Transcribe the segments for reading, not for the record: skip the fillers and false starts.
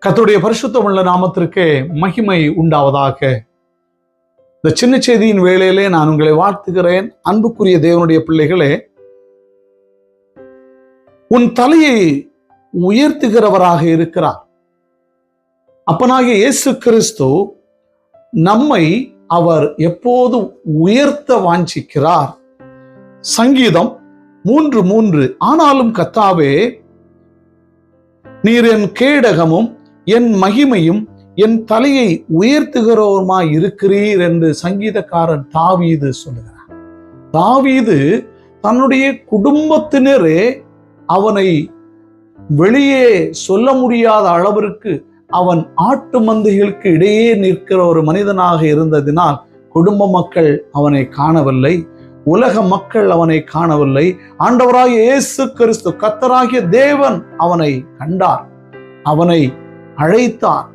கர்த்தருடைய பரிசுத்தமுள்ள நாமத்திற்கு மகிமை உண்டாவதாக. இந்த சின்ன செய்தியின் வேளையிலே நான் உங்களை வாழ்த்துகிறேன். அன்புக்குரிய தேவனுடைய பிள்ளைகளே, உன் தலையை உயர்த்துகிறவராக இருக்கிறார். அப்பனாகிய இயேசு கிறிஸ்து நம்மை அவர் எப்போதும் உயர்த்த வாஞ்சிக்கிறார். சங்கீதம் 3:3 ஆனாலும் கர்த்தாவே, நீர் என் கேடகமும் என் மகிமையும் என் தலையை உயர்த்துகிறவருமாய் இருக்கிறீர் என்று சங்கீதக்காரன் தாவீது சொல்லுகிறார். தாவீது தன்னுடைய குடும்பத்தினரே அவனை வெளியே சொல்ல முடியாத அளவிற்கு அவன் ஆட்டு மந்தைகளுக்கு இடையே நிற்கிற ஒரு மனிதனாக இருந்ததினால் குடும்ப மக்கள் அவனை காணவில்லை, உலக மக்கள் அவனை காணவில்லை. ஆண்டவராகிய இயேசு கிறிஸ்து கர்த்தராகிய தேவன் அவனை கண்டார், அவனை அழைத்தார்,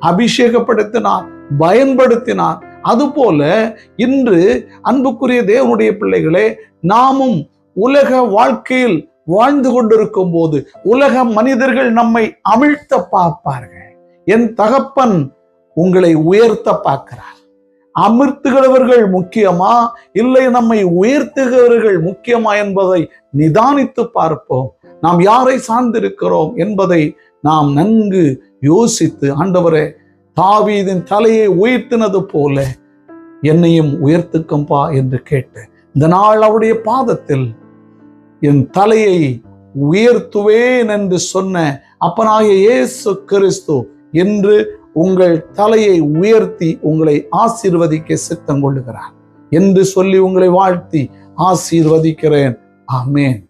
அபிஷேகப்படுத்தினார், பயன்படுத்தினார். அதுபோல இன்று அன்புக்குரிய தேவனுடைய பிள்ளைகளே, நாமும் உலக வாழ்க்கையில் வாழ்ந்து கொண்டிருக்கும் போது உலக மனிதர்கள் நம்மை அமிழ்த்த பார்ப்பார்கள். என் தகப்பன் உங்களை உயர்த்த பார்க்கிறார். அமிர்த்துகிறவர்கள் முக்கியமா, இல்லை நம்மை உயர்த்துகிறவர்கள் முக்கியமா என்பதை நிதானித்து பார்ப்போம். நாம் யாரை சார்ந்திருக்கிறோம் என்பதை நாம் நன்கு யோசித்து, ஆண்டவரே, தாவீதின் தலையை உயர்த்தினது போல என்னையும் உயர்த்துக்கம்பா என்று கேட்டு இந்த நாள் அவருடைய பாதத்தில் என் தலையை உயர்த்துவேன் என்று சொன்ன அப்பனாகிய இயேசு கிறிஸ்து என்று உங்கள் தலையை உயர்த்தி உங்களை ஆசீர்வதிக்க சித்தம் கொள்ளுகிறார் என்று சொல்லி உங்களை வாழ்த்தி ஆசீர்வதிக்கிறேன். ஆமென்.